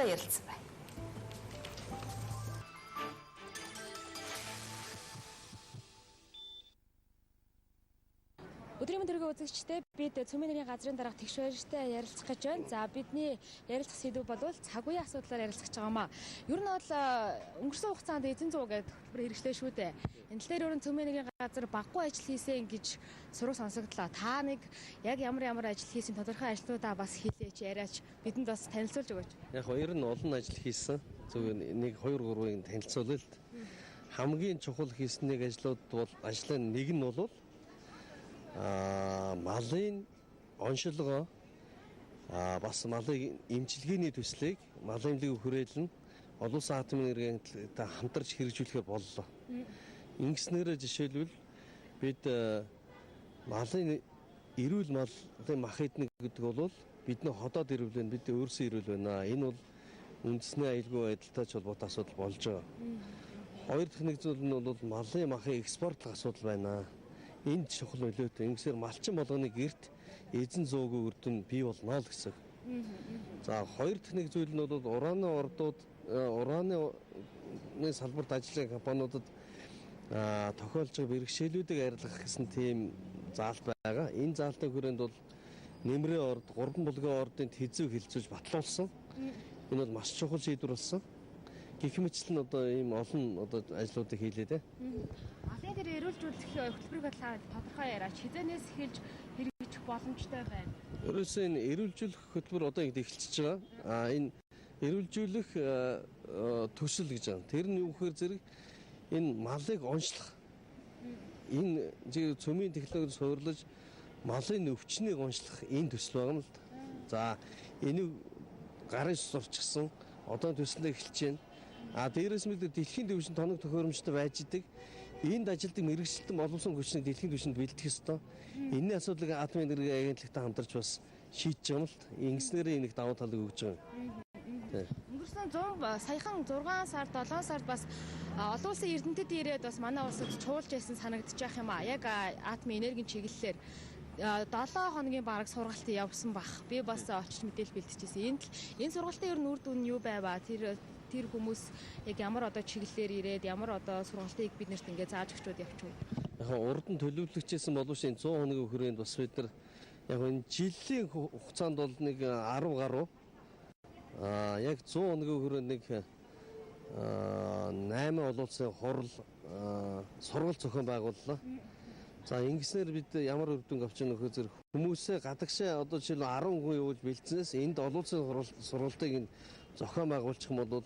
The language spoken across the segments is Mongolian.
Баяртай ярилцсан байна. Өдрийн мэдрэг үзэгчтэй бид Цөмийн нэрийн газрын дарга тэгш баяртай ярилцах гэж байна. За бидний ярилцах сэдв бол цаг үеийн асуудлаар ярилцах гэж байгаамаа. Ер нь бол өнгөрсөн хугацаанд эзэн зүү гэдэг хөтөлбөр хэрэгжлээ шүү дээ. Энэ тал дээр өөрөнд Цөмийн нэрийн газар баггүй ажил хийсэн гэж сураг сонсогдлоо. Та нэг яг ямар ажил хийсэн тодорхой ажлуудаа бас хэлээч, яриач бидэнд бас танилцуулж өгөөч. Яг хоёр нь олон ажил хийсэн. Зөвхөн 1 2 3-ыг танилцуулъя л. Хамгийн чухал хийсэн нэг ажлын нэг нь бол малын оншилгоо бас малын эмчилгээний төслийг малын эмнэлгийн хүрээлэн олон улсын атомын энергитэй хамтарч хэрэгжүүлэхээр боллоо. Ингэснээр жишээлбэл бид малын эрүүл малын мах эднэг гэдэг бол бидний ходоод эрүүл байна, бидний өөрсдөө эрүүл байна. Энэ бол үндэсний аюулгүй байдалтай ч холбоотой асуудал болж байгаа. Хоёр дахь нэг зүйл нь бол малын махын экспортлох асуудал байна. Энд чухал нөлөөтэй. Ингэсээр малчин болгоны гэрт эзэн зөөгүй үр дүн бий болно л гэсэн. За хоёр дахь нэг зүйл нь бол ураны ордууд ураны салбарт ажилладаг компаниудад тохиолж байгаа бэрхшээлүүдийг арилгах гэсэн тийм заалт байгаа. Энэ заалтын хүрээнд бол нэмрээ орд, 3 булгийн ордын тэзүү хилцүүлж батлуулсан. Энэ бол маш чухал шийдвэр болсон. Гэх мэтлэн одоо ийм олон ажлуудыг хийлээ дээ. Малын дээр эрүүлжүүлэх хөтөлбөрийг бодлоо тодорхой яриач хизэнээс эхэлж хэрэгжих боломжтой байна. Ерөөсөө энэ эрүүлжүүлэх хөтөлбөр одоо эхэлчихэж байгаа. Энэ эрүүлжүүлэх төсөл гэж байна. Тэр нь юу гэхээр зэрэг энэ малыг онцлох. Энэ цөмийн технологид суурилж малын өвчнийг онцлох энэ төсөл байгаа юм л да. За энийг гарын сурчсан одоо төслөө эхэлж байна. Дээрээс мэд дэлхийн түвшинд тоног төхөөрөмжтой байж идэг. Энд ажилтдаг мэрэгчлэн боловсон хүчнийг дэлхийн түвшинд бэлдэх ёстой. Энэний асуудлыг атомын энерги агентлагтай хамтарч бас шийдэж байгаа юм л. Ингэснээр энийг давуу талыг өгж байгаа. Өнгөрсөн саяхан 6 сард 7 сард бас олон улсын эрдэмтэд ирээд бас манай улсад чуулж байсан санагдчих байх юм аа. Яг атомын энергийн чиглэлээр 7 хоногийн бараг сургалт явсан бах. Би бас очиж мэдээлэл бэлтжижсэн. Энэ сургалтын ер нь үр дүн юу байваа? Тэр хүмүүс яг ямар чиглэлээр ирээд ямар сургалтыг биднэрт ингээд зааж өгчүүд явчих вэ? Яг урд нь төлөвлөгчсэн боловч энэ 100 хоногийн хүрээнд бас бид нар яг энэ жилийн хугацаанд бол нэг 10 гаруй яг 100 хоногийн хүрээнд нэг 8 олон улсын хурал сургалт зохион байгууллаа. За ингэснээр бид ямар үр дүн авч байгаа нөхөр зэрэг хүмүүсээ гадагшаа жишээл 10 хүн явуулж бэлдснээс энд олон улсын сургалтыг зохион байгуулчих юм бол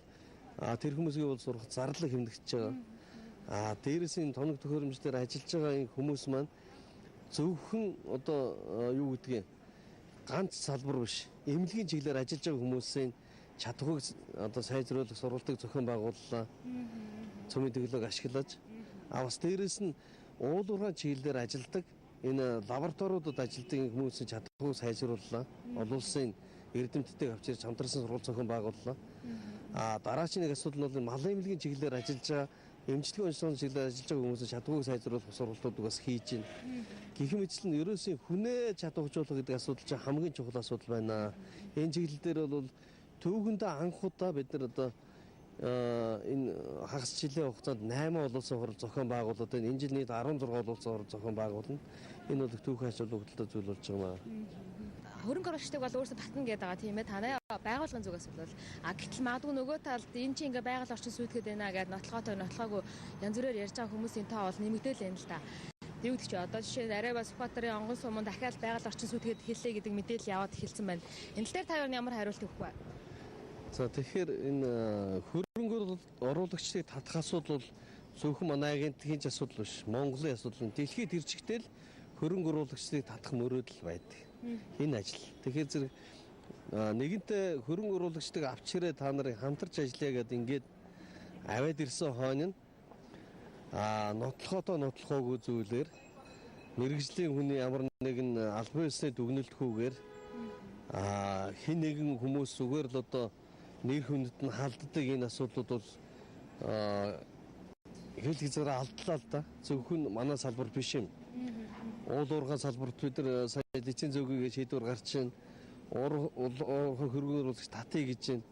тэр хүмүүсийн бол сурах зарлаг хэмнэгдэж байгаа. Дээрээс энэ тоног төхөөрөмжлөөр ажиллаж байгаа энэ хүмүүс маань зөвхөн юу гэдгийг ганц салбар биш, эмнэлгийн чиглэлээр ажиллаж байгаа хүмүүсийн чадхыг сайжруулах сургалтыг зохион байгууллаа. Цөмийн технологи ашиглаж бас дээрээс нь уулуурхай чиглэлээр ажилладаг энэ лабораториудад ажилладаг хүмүүсийн чадхыг сайжрууллаа. Олон улсын эрдэмтдийг авчирч хамтарсан сургалт зохион байгууллаа. Дараагийн нэг асуудал нь бол малын эмнэлгийн чиглэлээр ажиллаж байгаа, эмчилгээ онцлогын чиглэлээр ажиллаж байгаа хүмүүсийн чадварыг сайжруулах сургалтуудыг бас хийж байна. Гэх мэтлэн ерөөсөө хүнээ чадваржуулах гэдэг асуудал чинь хамгийн чухал асуудал байна. Энэ чиглэл дээр бол түүхэндээ анхудаа бид нар энэ хагас жилийн хугацаанд 8 олон улсын хурал зохион байгуулад байна. Энэ жил нийт 16 олон улсын хурал зохион байгуулна. Энэ бол түүхэн ач холбогдолтой зүйл болж байгаа юм. Хөрөнгө оруулагчдыг бол өөрсдөө татна гэдэг байгаа тийм ээ. Танай байгууллагын зүгээс бол гэтэл магадгүй нөгөө талд энэ чинь ингээ байгаль орчин сүйтгэхэд байна гэдэг нотлогоогүй янз бүрээр ярьж байгаа хүмүүсийн тоо бол нэмэгдээл байна л да. Юу гэдэг чи жишээ нь Арайба Сүхбаатарын онгон суманд дахиад байгаль орчин сүйтгэхэд хэллээ гэдэг мэдээлэл яваад эхэлсэн байна. Энэ тал дээр та ямар хариулт өгөх вэ? За тэгэхээр энэ хөрөнгө оруулагчдыг татах асуудал бол зөвхөн манай агентлагийн асуудал биш. Монголын асуудал. Дэлхийд ирчигтэл хөрөнгө оруулагчдыг татах мөрөөдөл байдаг. Энэ ажил. Тэгэхээр зэрэг нэгэнтээ хөрөнгө оруулагчдыг авчирээ та нарыг хамтарч ажиллая гэдэг ингээд аваад ирсэн хойно нотлохоогүй зүйлээр мэрэгжлийн хүний ямар нэгэн албан ёсны дүгнэлтгүйгээр хэн нэгэн хүмүүс зүгээр л нэр хүндэд нь халддаг энэ асуудлууд бол хэл хязгаараа алдлаа л да. Зөвхөн манай салбар биш юм. Уул уурхай салбарт бид нар сая лиценз өгье гэж шийдвэр гарч байна. Хөрөнгө оруулагч татъя гэж байна.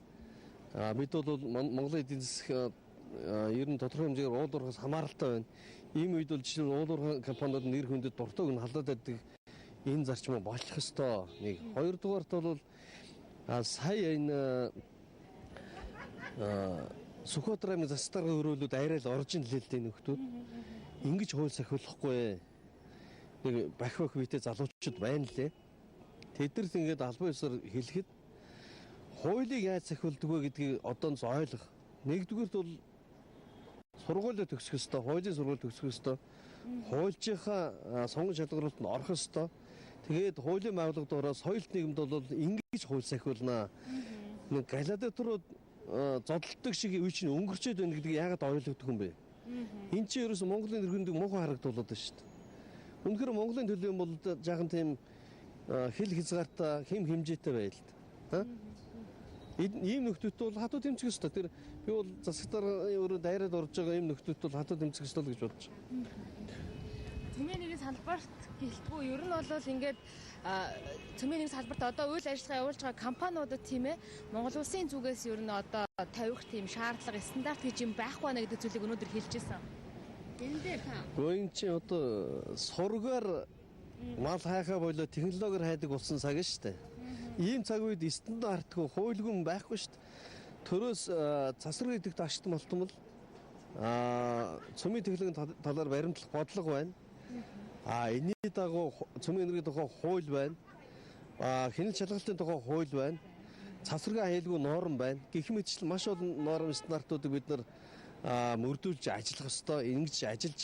Бид бол Монголын эдийн засаг ер нь тодорхой хэмжээгээр уул уурхаас хамааралтай байна. Ийм үед бол жишээ нь уул уурхай компаниуд нэр хүндэд дуртайг нь халдаад байдаг энэ зарчим болох ёстой. Нэг хоёрдугаарт бол сая энэ Сүхбаатарын засгийн хөрөөлүүд арай л орж ин лээ л дээ нөхдүүд. Ингиж хууль сахиулахгүй. Нэг бах битэй залуучууд байна лээ. Тэдэрт ингээд албан ёсоор хэлэхэд хуулийг яаж сахиулдаг вэ гэдгийг одоо нь ойлгох. Нэгдүгээрт бол сургуулийг төгсөх ёстой, хуулийн сургууль төгсөх ёстой. Хуульчийнхаа сонгон шалгаруулалт нь орох ёстой. Тэгээд хуулийн байгууллагуудаараа соёлт нийгэмд бол ингэж хууль сахиулнаа. Нэг гладиаторууд зодтолдог шиг үе чинь өнгөрчөөд байна гэдгийг яагаад ойлгодог юм бэ? Энд чинь ерөөсө Монголын нэрхэндийг муухай харагдуулаад байна шүү дээ. Үнэхээр Монголын төлөө юм бол жаахан тийм хэл хязгаартай, хэм хэмжээтэй байл л да. Ийм нөхдөд бол хатуу тэмцэх ёстой. Тэр би бол засагтаар өөрөө дайраад орж байгаа ийм нөхдөд бол хатуу тэмцэх ёстой л гэж бодож байна. Цөмийн нэгэн салбарт гэлтгүй ер нь бол ингээд цөмийн нэгэн салбарт одоо үйл ажиллагаа явуулж байгаа компаниудад тийм ээ Монгол улсын зүгээс ер нь одоо тавих тийм шаардлага стандарт гэж юм байхгүй байна гэдэг зүйлийг өнөөдөр хэлж ирсэн. Энэ дээр та гойн чи одоо сургаар мал хайхаа болоо технологиор хайдаг болсон цаг шүү дээ. Ийм цаг үед стандартгүй хуульгүй байхгүй шүү дээ. Төрөөс засвар идэх тааштай болтон бол цөмийн технологийн талаар баримтлах бодлого байна. Энэний дагуу цөмийн энергийн тухай хууль байна. Хяналт шалгалтын тухай хууль байна. Засваргийн аюулгүй норм байна. Гэх мэтчил маш олон норм стандартуудыг бид нар мөрдүүлж ажиллах ёстой. Ингэж ажиллаж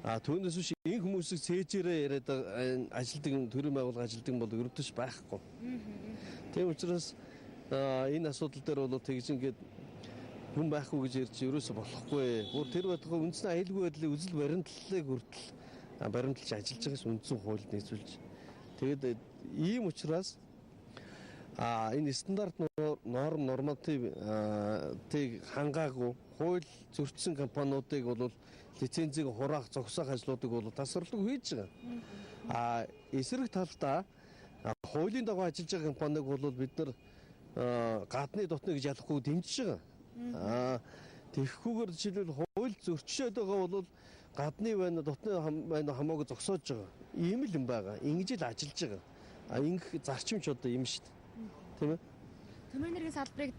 байгаа. Түүнээс биш энэ хүмүүсийг цээжээрээ яриад ажилтдаг төрийн байгууллага ажилтдаг бол өрөвдөж байхгүй. Тийм учраас энэ асуудал дээр бол тэгж ингээд хүн байхгүй гэж ярьж ерөөсө болохгүй. Бүр тэр байтугай үндсэн аюулгүй байдлыг үзэл баримтлалыг хүртэл баримталж ажиллаж байгаас үндсэн хуульд нийцүүлж. Тэгээд ийм учраас энэ стандарт норм норматив тийг хангаагүй хууль зөрчсөн компаниудыг бол лицензийг хураах зогсоох ажлуудыг бол тасварлаг хийж байгаа. Эсрэг талдаа хуулийн дагуу ажиллаж байгаа компанийг бол бид нар гадны дотны гэж ялахгүй дэмжиж байгаа. Тэгэхгүйгээр жишээлбэл хууль зөрчөөд байгаа бол гадны байна дотны байна хамаагүй зогсоож байгаа. Ийм л юм байгаа. Ингэж л ажиллаж байгаа. Ингэх зарчимч одоо юм шүү дээ. Тийм ээ. Цөмийн энергийн салбарыг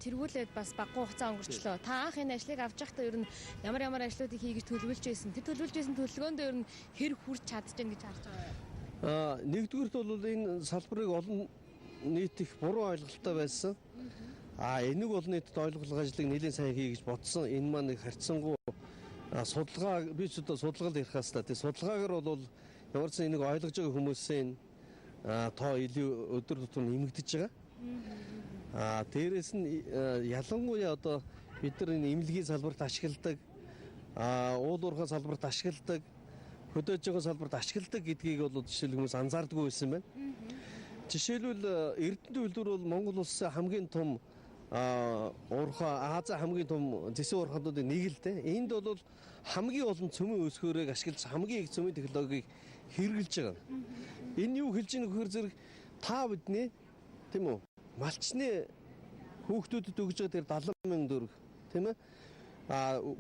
тэргүүлээд бас багагүй хугацаа өнгөрчлөө. Та анх энэ ажлыг авч байхдаа ер нь ямар ажлуудыг хийгэж төлөвлөж байсан? Тэр төлөвлөж байсан төлөвлөгөөнд ер нь хэр хүрч чадчихна гэж харж байгаа вэ? Нэгдүгürt бол энэ салбарыг олон нийт их буруу ойлголттой байсан. Энийг олон нийтэд ойлгох ажлыг нэлээд сайн хий гэж бодсон. Энэ маань их харьцангуй судалгаа би ч одоо судалгаанд ярих хастай. Тэгээ судалгаагаар бол ямар ч энийг ойлгож байгаа хүмүүсийн тоо илүү өдөр тутам нэмэгдэж байгаа. Дээрээс нь ялангуяа одоо бид нар энэ эмнэлгийн салбарт ашигладаг, уул уурхай салбарт ашигладаг, хөдөөж байгаа салбарт ашигладаг гэдгийг бол жишээл хүмүүс анзаардаггүй байсан байна. Жишээлбэл Эрдэнэт үйлдвэр бол Монгол улсын хамгийн том уурхай Азийн хамгийн том зэсэн уурхайнуудын нэг л дээ. Энд бол хамгийн олон цөмийн өсгөөрийг ашиглаж хамгийн их цөмийн технологиг хэрэгжилж байгаа. Энэ юу хэлж ийнэ гэхээр зэрэг та бидний тийм үү малчны хүүхдүүдэд өгж байгаа тэр 70,000 төгрөг тийм ээ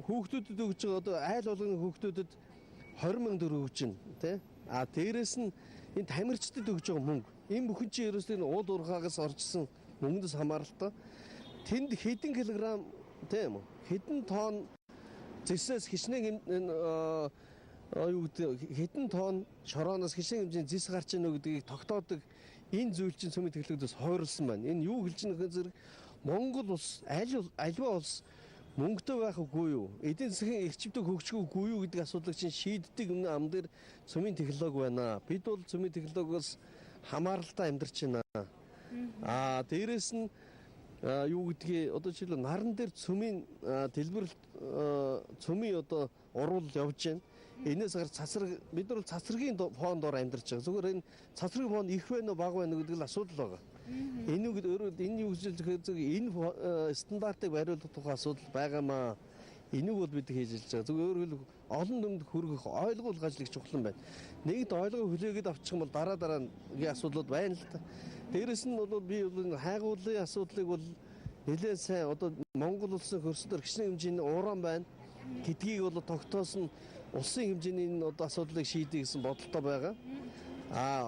хүүхдүүдэд өгж байгаа одоо айл болгоны хүүхдүүдэд 20,000 төгрөг өгч байна тийм дээрэс нь энэ тамирчдад өгж байгаа мөнгө энэ бүхэн чинь ерөөсөө энэ уул уурхаагаас оржсон мөнгөс хамааралтай тэнд хэдэн килограмм тийм үү хэдэн тонн зэсээс хичнээн юу гэдэг хэдэн тонн шорооноос хичнээн хэмжээний зэс гарч ийнө гэдгийг тогтоодог энэ зүйл чинь цөмийн технологиос хойрлсон байна. Энэ юу хэлж байгаа зэрэг Монгол улс альва улс мөнгөтэй байх үгүй юу? Эдийн засгийн эрчимтэй хөгжихгүй юу гэдэг асуудлыг чинь шийддэг өмнө ам дээр цөмийн технологи байна. Бид бол цөмийн технологиос хамааралтай амьдарч байна. Дээрээс нь юу гэдгийг одоо жишээлбэл наран дээр цөмийн дэлбэрэлт цөмийн одоо урвал явж байна. Энээс гар цацраг бид нар цацрагийн фондоор амьдарч байгаа. Зүгээр энэ цацраг фонд их байна уу бага байна уу гэдэг л асуудал байгаа. Энэ юу гэж энэ стандартыг бариулах тухай асуудал байгаамаа. Энийг бол бид хийж хэлж байгаа. Зүгээр өөрөөр хэлбэл олон дүнд хүргэх ойлгуулах ажлыг чухал юм байна. Нэгд ойлгоо хүлээгээд авчих юм бол дараагийн асуудлууд байна л та. Дээрэс нь бол би хайгууллын асуудлыг бол нэлээд сайн одоо Монгол улсын хөрсдөр хичнээн хэмжээний уран байна гэдгийг бол тогтоосон улсын хэмжээний энэ одоо асуудлыг шийдэх гэсэн бодолтой байгаа.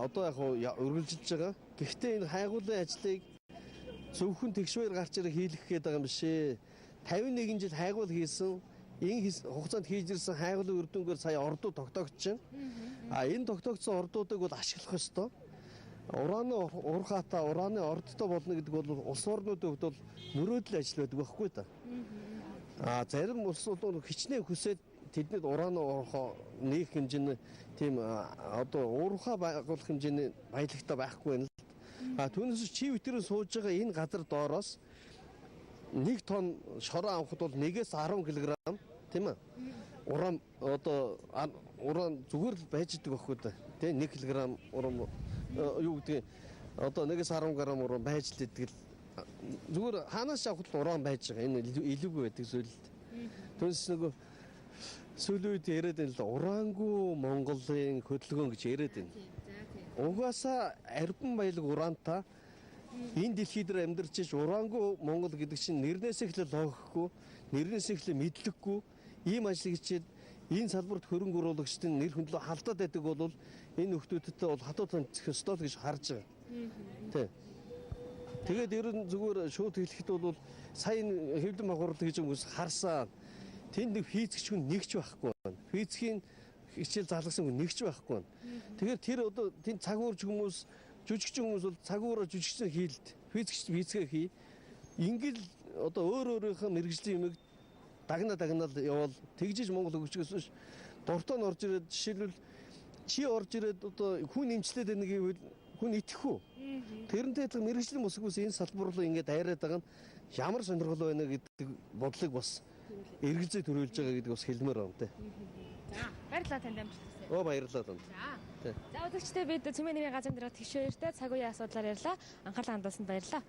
Одоо яг үргэлжилж байгаа. Гэхдээ энэ хайгуулын ажлыг зөвхөн тэгшвэр гарч ирэх хийлгэх гээд байгаа юм биш ээ. 51 жил хайгуул хийсэн энэ хугацаанд хийж ирсэн хайгуулын үр дүнгээр сая ордууд тогтоогдож байна. Энэ тогтоогдсон ордуудыг бол ашиглах ёстой. Ураны уурхаатаа ураны ордтой болно гэдэг бол улс орнуудын хувьд бол мөрөөдөл ажил байдаг байхгүй да. Зарим улсууд хичнээн хүсээд тэднийд ураны уурхаа нээх хэмжээний тийм одоо уурхаа байгуулах хэмжээний баялагтай байхгүй байна л. Түүнээс чи витрээр сууж байгаа энэ газар доороос 1 тонн шороо авахд бол 1-ээс 10 кг тийм ээ. Уран одоо уран зүгээр л байж идэг байхгүй да. Тэ 1 кг уран юу гэдэг одоо 1-ээс 10 г уран байж л идэг л зүгээр хаанаас авахд уран байж байгаа. Энэ илүүгүй байдаг зүйл. Түүнээс нөгөө сүүлийн үед яриад байна л ураангүй Монголын хөдөлгөөн гэж яриад байна. Угаасаа арбан баялаг ураантай энэ дэлхий дээр амьдарч иж ураангүй Монгол гэдэг чинь нэрнээс эхлээ логихгүй, нэрнээс эхлээ мэдлэггүй ийм ажил хийчихэд энэ салбарт хөрөнгө оруулагчдын нэр хүндлөө халдаад байдаг бол энэ нөхдүүдтэй бол хатуу томцох ёстой гэж харж байгаа. Тэ. Тэгээд ер нь зүгээр шууд хэлэхэд бол сая хэвлэн магуурлал гэж хүмүүс харсаа тэнд нэг физикч хүн нэгч байхгүй байна. Физикийн хичээл залгасан хүн нэгч байхгүй байна. Тэгэхээр тэр одоо тэнд цагуурч хүмүүс жүжигчин хүмүүс бол цагуураар жүжигчин хийлд физикч физикээ хий. Ингээл одоо өөрийнхөө мэрэгжлийн юмыг дагнаад явал тэгжиж Монгол хөгжихөөс биш дуртай нь орж ирээд жишээлбэл чи орж ирээд одоо хүн эмчлээд байна гэвэл хүн итгэхгүй. Тэрнтэй адилхан мэрэгжлийн бус хүмүүс энэ салбар руу ингээд дайраад байгаа нь ямар сонирхол байна гэдэг бодлыг бас эргэлзээ төрүүлж байгаа гэдэг бас хэлмээр байна те. За баярлалаа танд амжилт хүсье. Баярлалаа танд. За үзэгчдээ бид Цөмийн нэрийн газрын дарга тэгш баяртай цаг үеийн асуудлаар ярьлаа. Анхаарлаа хандуулсанд баярлалаа.